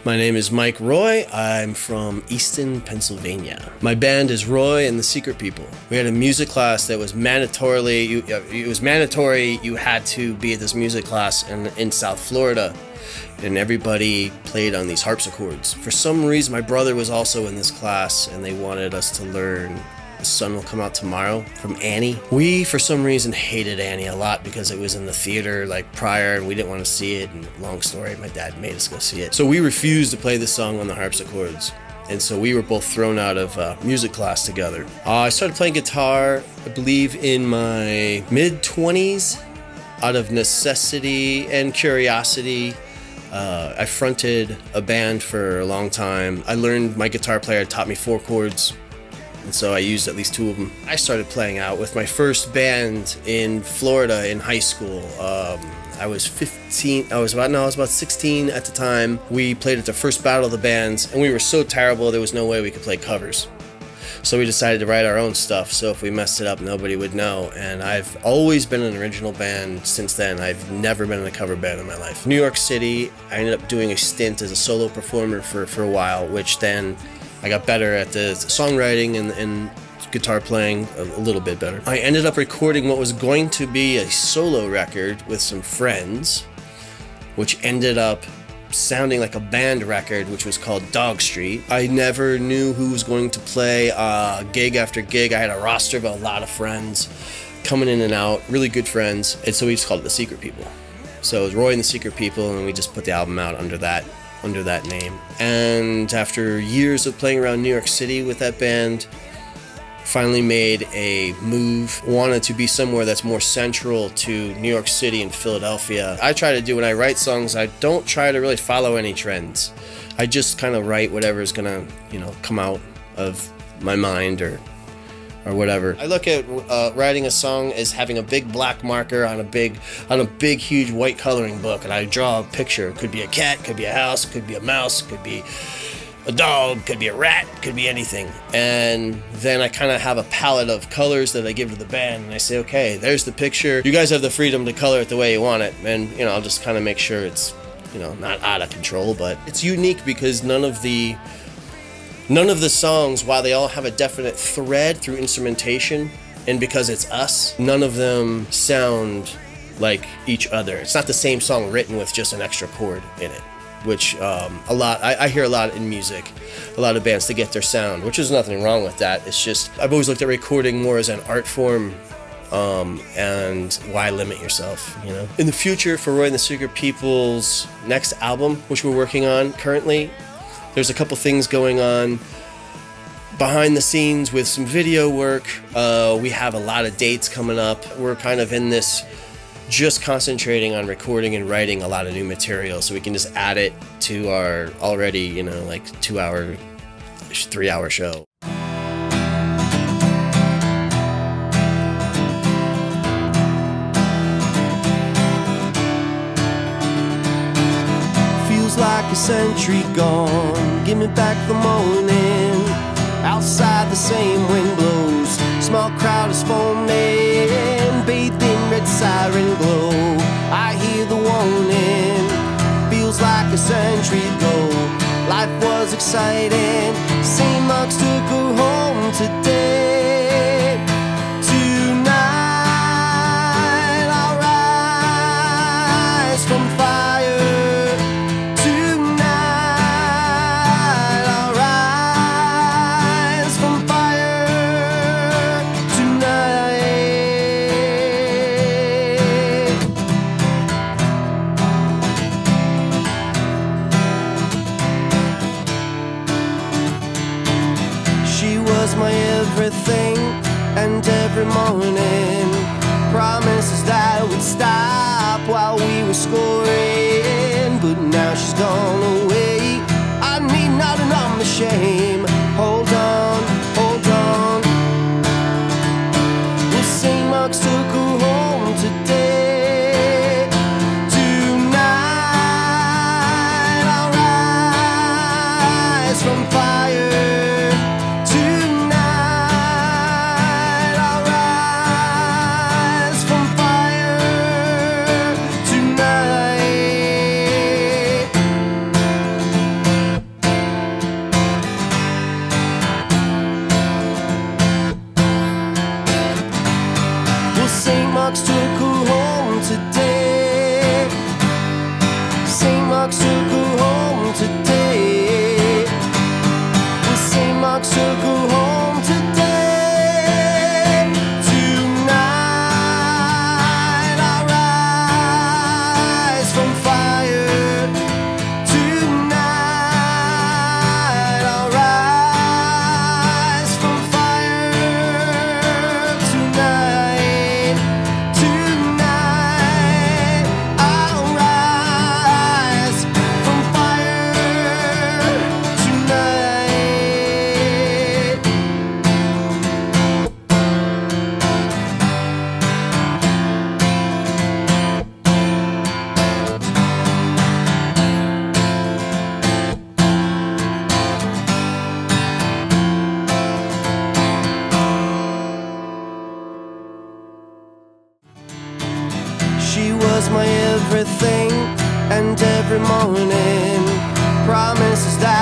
My name is Mike Roi. I'm from Easton, Pennsylvania. My band is Roi and the Secret People. We had a music class that was mandatory. You had to be at this music class in South Florida, and everybody played on these harpsichords. For some reason, my brother was also in this class, and they wanted us to learn The Sun Will Come Out Tomorrow from Annie. We, for some reason, hated Annie a lot because it was in the theater like prior and we didn't want to see it. And long story, my dad made us go see it. So we refused to play the song on the harpsichords. And so we were both thrown out of music class together. I started playing guitar, I believe, in my mid-20s out of necessity and curiosity. I fronted a band for a long time. I learned, my guitar player taught me 4 chords. And so I used at least 2 of them. I started playing out with my first band in Florida in high school. I was 15, I was about 16 at the time. We played at the first battle of the bands, and we were so terrible there was no way we could play covers. So we decided to write our own stuff, so if we messed it up, nobody would know. And I've always been in an original band since then. I've never been in a cover band in my life. New York City, I ended up doing a stint as a solo performer for a while, which then I got better at the songwriting and guitar playing a little bit better. I ended up recording what was going to be a solo record with some friends, which ended up sounding like a band record, which was called Dog Street. I never knew who was going to play gig after gig. I had a roster of a lot of friends coming in and out, really good friends, and so we just called it The Secret People. So it was Roi and the Secret People, and we just put the album out under that name. And after years of playing around New York City with that band, finally made a move, wanted to be somewhere that's more central to New York City and Philadelphia. I try to do, when I write songs, I don't try to really follow any trends. I just kind of write whatever's gonna, come out of my mind or whatever. I look at writing a song as having a big black marker on a big huge white coloring book, and I draw a picture. It could be a cat, could be a house, could be a mouse, could be a dog, could be a rat, could be anything. And then I kind of have a palette of colors that I give to the band, and I say, okay, there's the picture. You guys have the freedom to color it the way you want it, and I'll just kind of make sure it's not out of control, but it's unique because none of the songs, while they all have a definite thread through instrumentation, and because it's us, none of them sound like each other. It's not the same song written with just an extra chord in it, which I hear a lot in music, a lot of bands to get their sound, which is nothing wrong with that. It's just, I've always looked at recording more as an art form, and why limit yourself, In the future, for Roi and the Secret People's next album, which we're working on currently, there's a couple things going on behind the scenes with some video work. We have a lot of dates coming up. We're kind of in this, just concentrating on recording and writing a lot of new material so we can just add it to our already, like 2-hour, 3-hour show. Like a century gone, give me back the morning. Outside the same wind blows, small crowd is forming, bathed in red siren glow. I hear the warning, feels like a century ago. Life was exciting, St. Mark's took her home today. Tonight I'll rise from fire. My everything and every morning. Promises that